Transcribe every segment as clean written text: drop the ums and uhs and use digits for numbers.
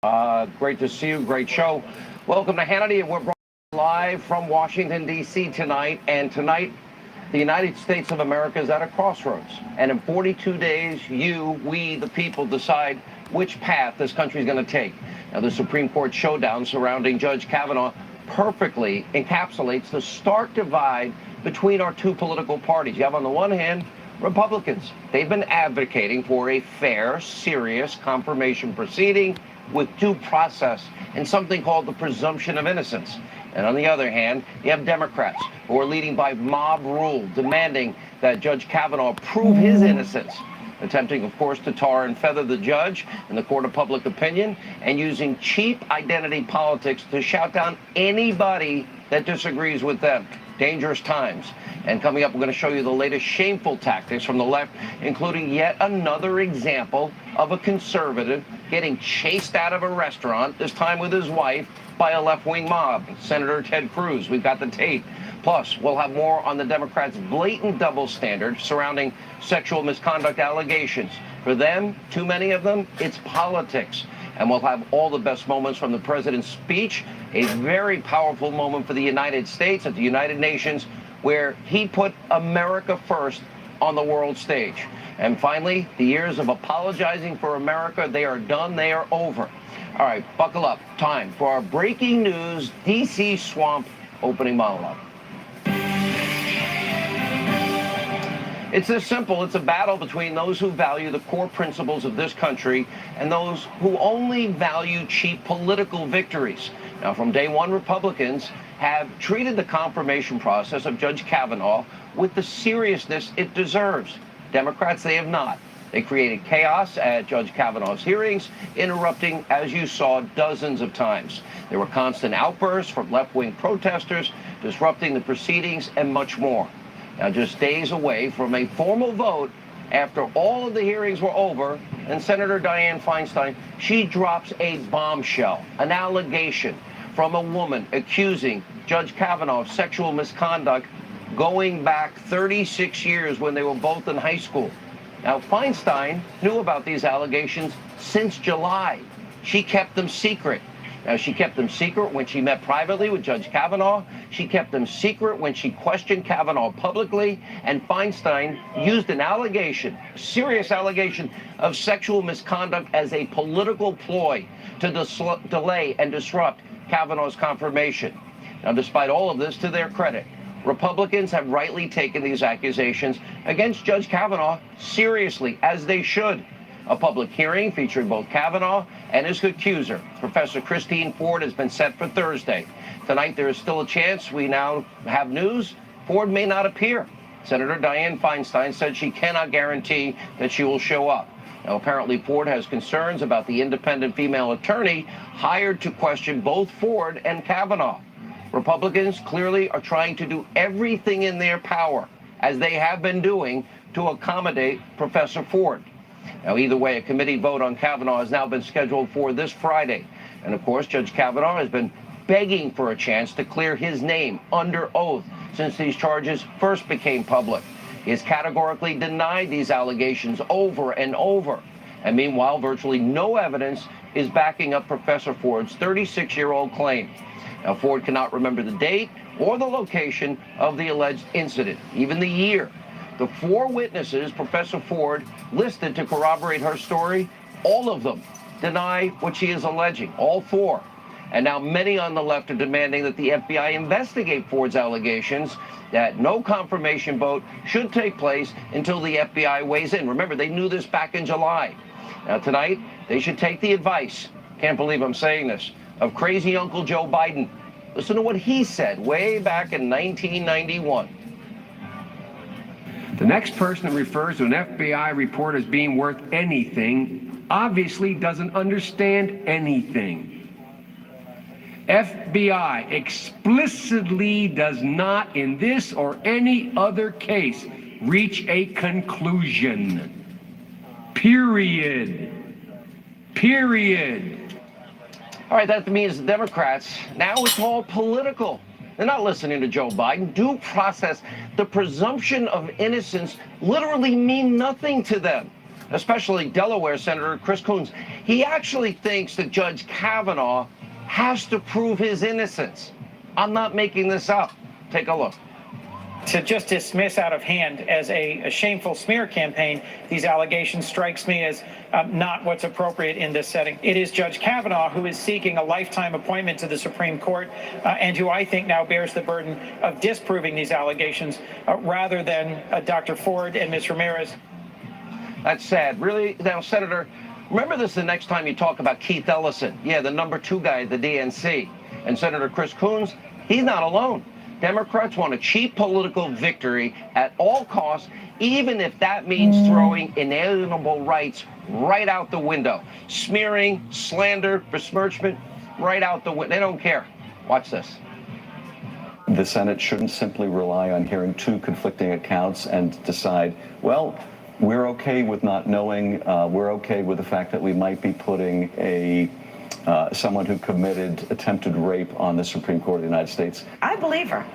Great to see you. Great show. Welcome to Hannity, and we're brought live from Washington, D.C. tonight. And tonight, the United States of America is at a crossroads. And in 42 days, we, the people, decide which path this country is going to take. Now, the Supreme Court showdown surrounding Judge Kavanaugh perfectly encapsulates the stark divide between our two political parties. You have, on the one hand, Republicans. They've been advocating for a fair, serious confirmation proceeding with due process and something called the presumption of innocence. And on the other hand, you have Democrats who are leading by mob rule, demanding that Judge Kavanaugh prove his innocence, attempting, of course, to tar and feather the judge in the court of public opinion, and using cheap identity politics to shout down anybody that disagrees with them. Dangerous times. And coming up, we're going to show you the latest shameful tactics from the left, including yet another example of a conservative getting chased out of a restaurant, this time with his wife, by a left-wing mob. Senator Ted Cruz, we've got the tape. Plus, we'll have more on the Democrats' blatant double standard surrounding sexual misconduct allegations. For them, too many of them, it's politics. And we'll have all the best moments from the president's speech, a very powerful moment for the United States at the United Nations, where he put America first on the world stage. And finally, the years of apologizing for America, they are done, they are over. All right, buckle up. Time for our breaking news DC Swamp opening monologue. It's this simple. It's a battle between those who value the core principles of this country and those who only value cheap political victories. Now, from day one, Republicans have treated the confirmation process of Judge Kavanaugh with the seriousness it deserves. Democrats, they have not. They created chaos at Judge Kavanaugh's hearings, interrupting, as you saw, dozens of times. There were constant outbursts from left-wing protesters, disrupting the proceedings, and much more. Now, just days away from a formal vote, after all of the hearings were over, and Senator Dianne Feinstein, she drops a bombshell, an allegation from a woman accusing Judge Kavanaugh of sexual misconduct going back 36 years when they were both in high school. Now, Feinstein knew about these allegations since July. She kept them secret. Now, she kept them secret when she met privately with Judge Kavanaugh. She kept them secret when she questioned Kavanaugh publicly. And Feinstein used an allegation, a serious allegation, of sexual misconduct as a political ploy to delay and disrupt Kavanaugh's confirmation. Now, despite all of this, to their credit, Republicans have rightly taken these accusations against Judge Kavanaugh seriously, as they should. A public hearing featuring both Kavanaugh and his accuser, Professor Christine Ford, has been set for Thursday. Tonight, there is still a chance we now have news Ford may not appear. Senator Dianne Feinstein said she cannot guarantee that she will show up. Now, apparently, Ford has concerns about the independent female attorney hired to question both Ford and Kavanaugh. Republicans clearly are trying to do everything in their power, as they have been doing, to accommodate Professor Ford. Now, either way, a committee vote on Kavanaugh has now been scheduled for this Friday. And, of course, Judge Kavanaugh has been begging for a chance to clear his name under oath since these charges first became public. He has categorically denied these allegations over and over. And meanwhile, virtually no evidence is backing up Professor Ford's 36-year-old claim. Now, Ford cannot remember the date or the location of the alleged incident, even the year. The four witnesses Professor Ford listed to corroborate her story, all of them deny what she is alleging, all four. And now many on the left are demanding that the FBI investigate Ford's allegations, that no confirmation vote should take place until the FBI weighs in. Remember, they knew this back in July. Now, tonight, they should take the advice, can't believe I'm saying this, of crazy Uncle Joe Biden. Listen to what he said way back in 1991. The next person that refers to an FBI report as being worth anything obviously doesn't understand anything. FBI explicitly does not, in this or any other case, reach a conclusion. Period. All right, that means the Democrats, now it's all political. They're not listening to Joe Biden. Due process, the presumption of innocence literally mean nothing to them. especially Delaware Senator Chris Coons. He actually thinks that Judge Kavanaugh has to prove his innocence. I'm not making this up. Take a look. To just dismiss out of hand as a shameful smear campaign these allegations strikes me as not what's appropriate in this setting. It is Judge Kavanaugh who is seeking a lifetime appointment to the Supreme Court and who I think now bears the burden of disproving these allegations rather than Dr. Ford and Ms. Ramirez. That's sad. Really? Now, Senator, remember this the next time you talk about Keith Ellison. Yeah, the #2 guy at the DNC. And Senator Chris Coons, he's not alone. Democrats want a cheap political victory at all costs, even if that means throwing inalienable rights right out the window. Smearing, slander, besmirchment, right out the window. They don't care. Watch this. The Senate shouldn't simply rely on hearing two conflicting accounts and decide, well, we're okay with not knowing, we're okay with the fact that we might be putting someone who committed attempted rape on the Supreme Court of the United States. I believe her.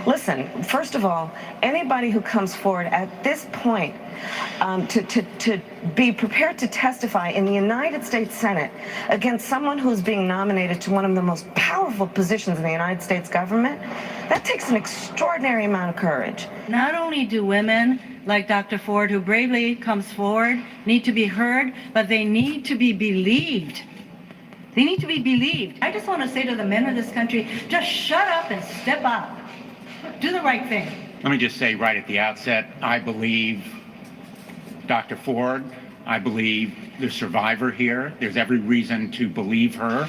Listen, first of all, anybody who comes forward at this point to be prepared to testify in the United States Senate against someone who's being nominated to one of the most powerful positions in the United States government, that takes an extraordinary amount of courage. Not only do women like Dr. Ford, who bravely comes forward, need to be heard, but they need to be believed. They need to be believed. I just want to say to the men of this country, just shut up and step up. Do the right thing. Let me just say right at the outset, I believe Dr. Ford. I believe the survivor here. There's every reason to believe her.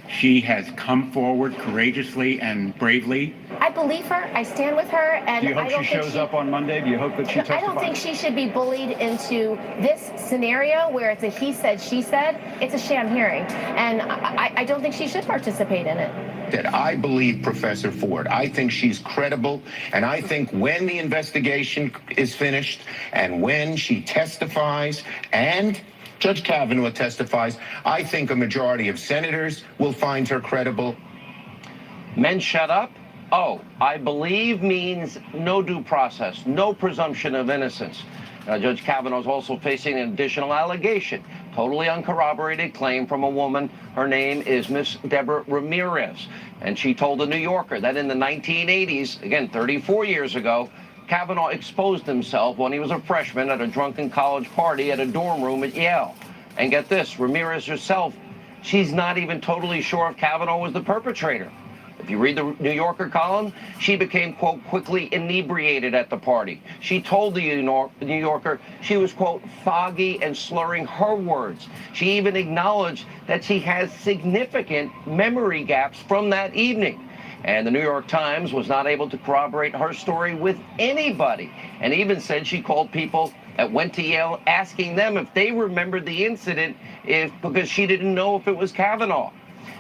She has come forward courageously and bravely. I believe her. I stand with her. And do you hope I don't she shows up on Monday? Do you hope that she testifies? I don't think she should be bullied into this scenario where it's a he said, she said. It's a sham hearing. And I don't think she should participate in it. That I believe Professor Ford. I think she's credible. And I think when the investigation is finished and when she testifies and Judge Kavanaugh testifies, I think a majority of senators will find her credible. Men shut up? Oh, I believe means no due process, no presumption of innocence. Judge Kavanaugh is also facing an additional allegation, totally uncorroborated claim from a woman. Her name is Miss Deborah Ramirez. And she told the New Yorker that in the 1980s, again, 34 years ago, Kavanaugh exposed himself when he was a freshman at a drunken college party at a dorm room at Yale. And get this, Ramirez herself, she's not even totally sure if Kavanaugh was the perpetrator. If you read the New Yorker column, she became, quote, quickly inebriated at the party. She told the New Yorker she was, quote, foggy and slurring her words. She even acknowledged that she has significant memory gaps from that evening. And the New York Times was not able to corroborate her story with anybody, and even said she called people that went to Yale asking them if they remembered the incident because she didn't know if it was Kavanaugh.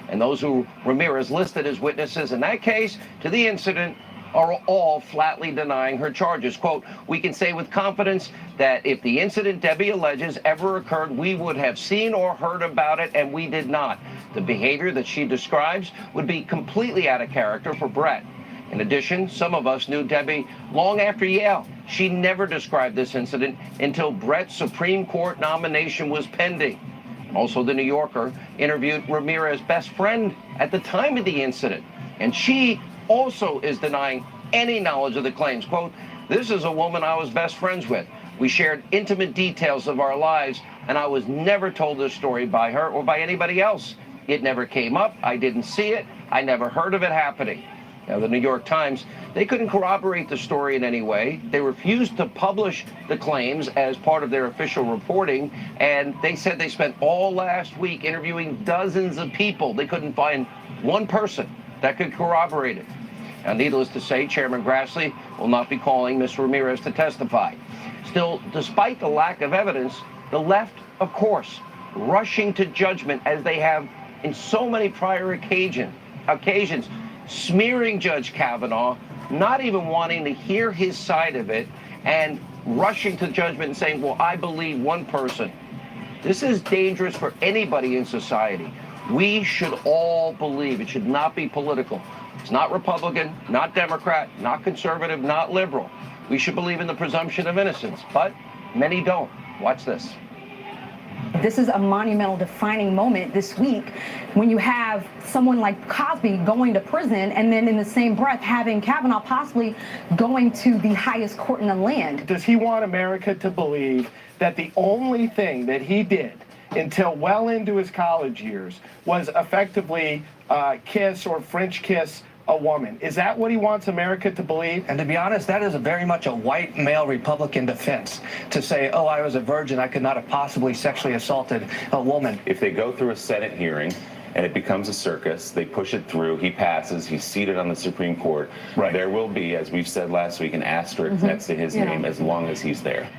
And those who Ramirez listed as witnesses in that case to the incident are all flatly denying her charges. Quote, we can say with confidence that if the incident Debbie alleges ever occurred, we would have seen or heard about it, and we did not. The behavior that she describes would be completely out of character for Brett. In addition, some of us knew Debbie long after Yale. She never described this incident until Brett's Supreme Court nomination was pending. Also, the New Yorker interviewed Ramirez's best friend at the time of the incident, and she also is denying any knowledge of the claims. Quote, this is a woman I was best friends with. We shared intimate details of our lives, and I was never told this story by her or by anybody else. It never came up. I didn't see it. I never heard of it happening. Now, the New York Times, they couldn't corroborate the story in any way. They refused to publish the claims as part of their official reporting, and they said they spent all last week interviewing dozens of people. They couldn't find one person that could corroborate it. Now, needless to say, Chairman Grassley will not be calling Ms. Ramirez to testify. Still, despite the lack of evidence, the left, of course, rushing to judgment as they have in so many prior occasions, smearing Judge Kavanaugh, not even wanting to hear his side of it, and rushing to judgment and saying, well, I believe one person. This is dangerous for anybody in society. We should all believe. It should not be political. It's not Republican, not Democrat, not conservative, not liberal. We should believe in the presumption of innocence, but many don't. Watch this. This is a monumental defining moment this week when you have someone like Cosby going to prison and then in the same breath having Kavanaugh possibly going to the highest court in the land. Does he want America to believe that the only thing that he did until well into his college years was effectively kiss or French kiss a woman? Is that what he wants America to believe? And to be honest, that is very much a white male Republican defense to say, oh, I was a virgin, I could not have possibly sexually assaulted a woman. If they go through a Senate hearing and it becomes a circus, they push it through, he passes, he's seated on the Supreme Court, right. There will be, as we've said last week, an asterisk next to his name as long as he's there.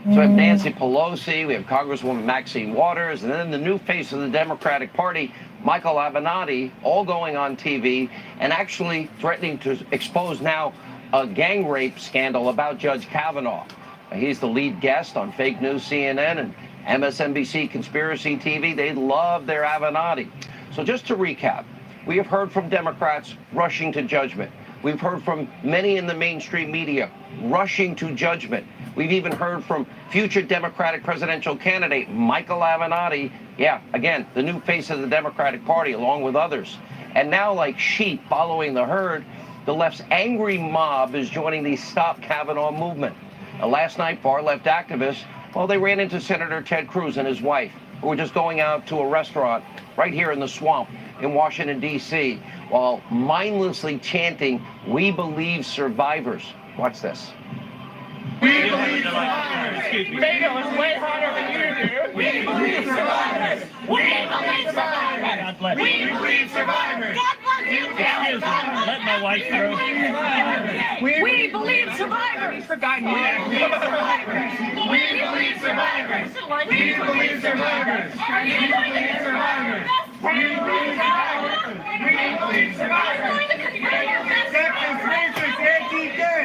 So we have Nancy Pelosi, we have Congresswoman Maxine Waters, and then the new face of the Democratic Party, Michael Avenatti, all going on TV and actually threatening to expose now a gang rape scandal about Judge Kavanaugh. He's the lead guest on fake news CNN and MSNBC Conspiracy TV. They love their Avenatti. So just to recap, we have heard from Democrats rushing to judgment. We've heard from many in the mainstream media rushing to judgment. We've even heard from future Democratic presidential candidate Michael Avenatti, yeah, again, the new face of the Democratic Party, along with others. And now, like sheep following the herd, the left's angry mob is joining the Stop Kavanaugh movement. Last night, far-left activists, well, they ran into Senator Ted Cruz and his wife, who were just going out to a restaurant right here in the swamp in Washington, D.C., while mindlessly chanting, "We believe survivors." Watch this. We believe survivors. Bingo is way harder than you do. We believe survivors. We believe survivors. God bless you. We believe survivors. God bless you. Excuse me. Let my wife through. We believe survivors. For God, we believe survivors. We believe survivors. We believe survivors. We believe survivors. We believe survivors. We believe survivors. Texas racist anti-gay.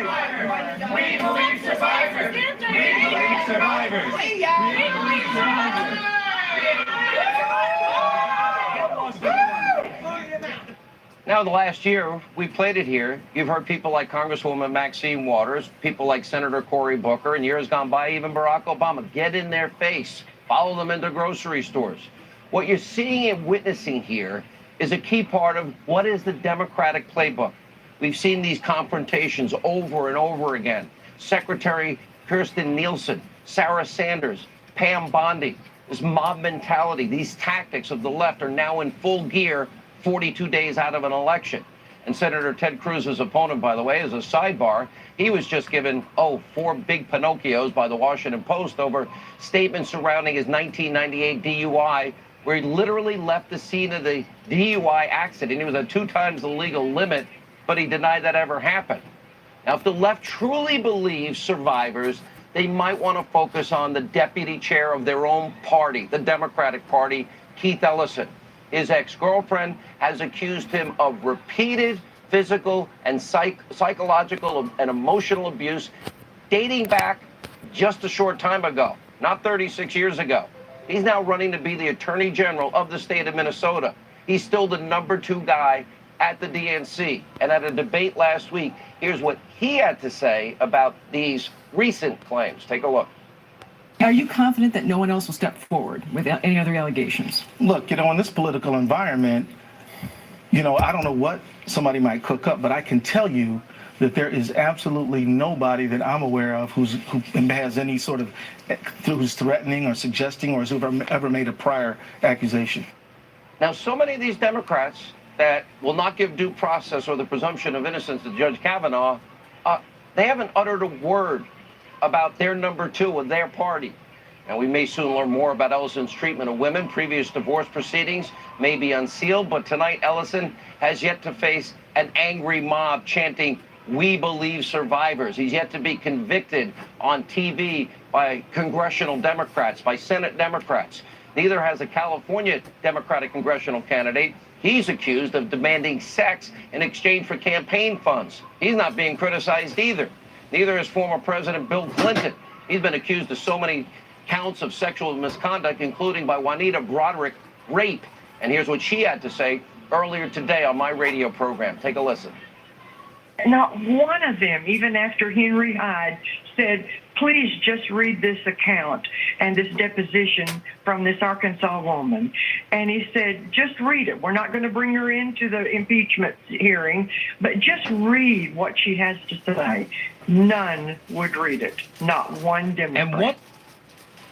We believe survivors. We believe survivors. We believe survivors. Now, in the last year, we played it here. You've heard people like Congresswoman Maxine Waters, people like Senator Cory Booker, and years gone by, even Barack Obama, get in their face, follow them into grocery stores. What you're seeing and witnessing here is a key part of what is the Democratic playbook. We've seen these confrontations over and over again. Secretary Kirstjen Nielsen, Sarah Sanders, Pam Bondi, this mob mentality, these tactics of the left are now in full gear 42 days out of an election. And Senator Ted Cruz's opponent, by the way, as a sidebar, he was just given, 4 big Pinocchios by the Washington Post over statements surrounding his 1998 DUI, where he literally left the scene of the DUI accident. He was at 2 times the legal limit, but he denied that ever happened. Now, if the left truly believes survivors, they might want to focus on the deputy chair of their own party, the Democratic Party, Keith Ellison. His ex-girlfriend has accused him of repeated physical and psychological and emotional abuse dating back just a short time ago, not 36 years ago. He's now running to be the Attorney General of the state of Minnesota. He's still the #2 guy at the DNC. And at a debate last week, here's what he had to say about these recent claims. Take a look. Are you confident that no one else will step forward with any other allegations? Look, in this political environment, I don't know what somebody might cook up, but I can tell you that there is absolutely nobody that I'm aware of who has any sort of, who's threatening or suggesting or has ever made a prior accusation. Now, so many of these Democrats that will not give due process or the presumption of innocence to Judge Kavanaugh, they haven't uttered a word about their #2 of their party. And we may soon learn more about Ellison's treatment of women. Previous divorce proceedings may be unsealed, but tonight Ellison has yet to face an angry mob chanting, "We believe survivors." He's yet to be convicted on TV by congressional Democrats, by Senate Democrats. Neither has a California Democratic congressional candidate. He's accused of demanding sex in exchange for campaign funds. He's not being criticized either. Neither is former President Bill Clinton. He's been accused of so many counts of sexual misconduct, including by Juanita Broderick, rape. And here's what she had to say earlier today on my radio program. Take a listen. Not one of them, even after Henry Hyde said, please just read this account and this deposition from this Arkansas woman. And he said, just read it. We're not going to bring her into the impeachment hearing, but just read what she has to say. None would read it. Not one Democrat. And what?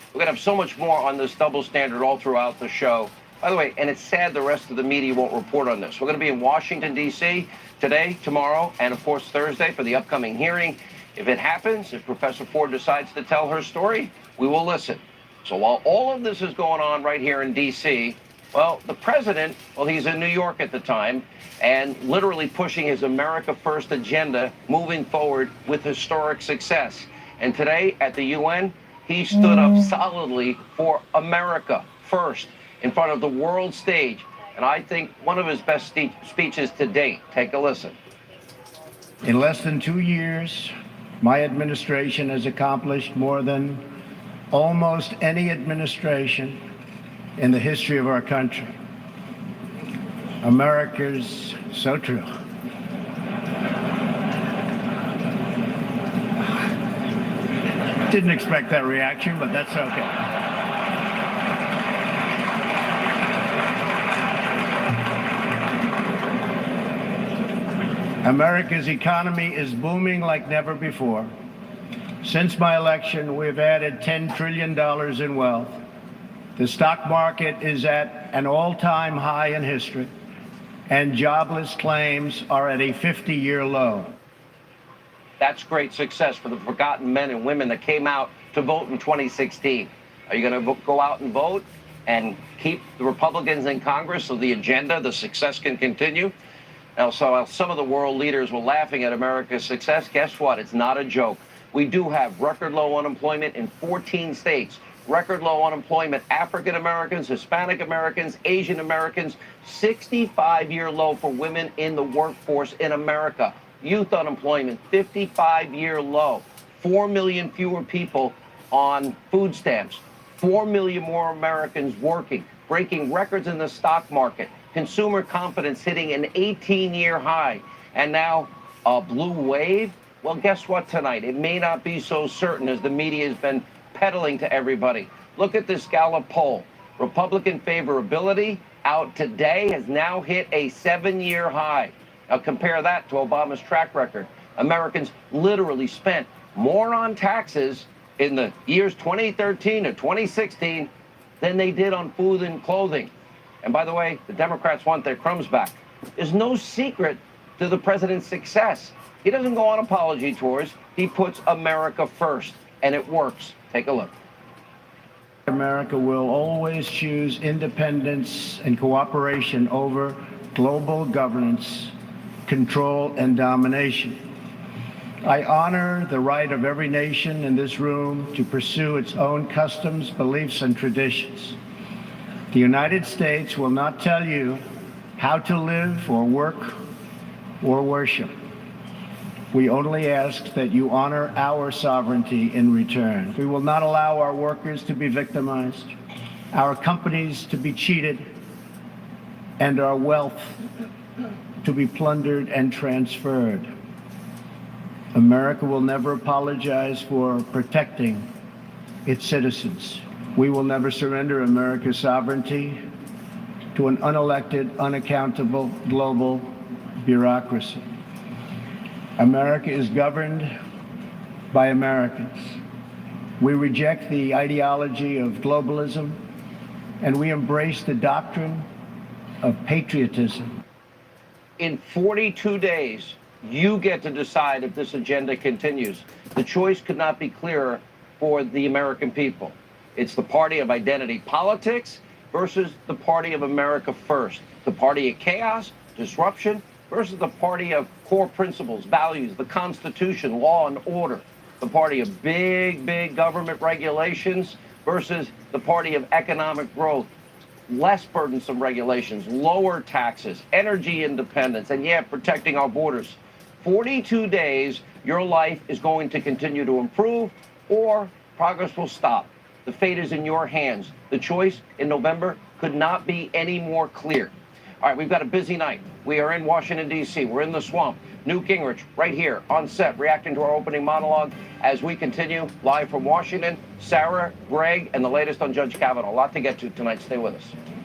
We're going to have so much more on this double standard all throughout the show. By the way, and it's sad the rest of the media won't report on this. We're going to be in Washington, D.C. today, tomorrow, and of course Thursday for the upcoming hearing. If it happens, if Professor Ford decides to tell her story, we will listen. So while all of this is going on right here in D.C., well, the president, well, he's in New York at the time, and literally pushing his America First agenda, moving forward with historic success. And today at the UN, he stood up solidly for America first in front of the world stage. And I think one of his best speeches to date. Take a listen. In less than 2 years, my administration has accomplished more than almost any administration in the history of our country. America's so true. Didn't expect that reaction, but that's okay. America's economy is booming like never before. Since my election, we've added $10 trillion in wealth. The stock market is at an all-time high in history, and jobless claims are at a 50-year low. That's great success for the forgotten men and women that came out to vote in 2016. Are you going to go out and vote and keep the Republicans in Congress so the agenda, the success can continue? Now, so some of the world leaders were laughing at America's success. Guess what? It's not a joke. We do have record low unemployment in 14 states. Record low unemployment, African Americans, Hispanic Americans, Asian Americans, 65-year low for women in the workforce in America. Youth unemployment, 55-year low. 4 million fewer people on food stamps. 4 million more Americans working, breaking records in the stock market. Consumer confidence hitting an 18-year high. And now a blue wave? Well, guess what tonight? It may not be so certain as the media has been peddling to everybody. Look at this Gallup poll. Republican favorability out today has now hit a 7-year high. Now compare that to Obama's track record. Americans literally spent more on taxes in the years 2013 to 2016 than they did on food and clothing. And by the way, the Democrats want their crumbs back. There's no secret to the president's success. He doesn't go on apology tours. He puts America first, and it works. Take a look. America will always choose independence and cooperation over global governance, control, and domination. I honor the right of every nation in this room to pursue its own customs, beliefs, and traditions. The United States will not tell you how to live or work or worship. We only ask that you honor our sovereignty in return. We will not allow our workers to be victimized, our companies to be cheated, and our wealth to be plundered and transferred. America will never apologize for protecting its citizens. We will never surrender America's sovereignty to an unelected, unaccountable global bureaucracy. America is governed by Americans. We reject the ideology of globalism, and we embrace the doctrine of patriotism. In 42 days, you get to decide if this agenda continues. The choice could not be clearer for the American people. It's the party of identity politics versus the party of America first. The party of chaos, disruption, versus the party of core principles, values, the Constitution, law and order. The party of big government regulations versus the party of economic growth, less burdensome regulations, lower taxes, energy independence, and yeah, protecting our borders. 42 days, your life is going to continue to improve or progress will stop. The fate is in your hands. The choice in November could not be any more clear. All right, we've got a busy night. We are in Washington, D.C. We're in the swamp. Newt Gingrich, right here on set, reacting to our opening monologue as we continue live from Washington. Sarah, Greg, and the latest on Judge Kavanaugh. A lot to get to tonight. Stay with us.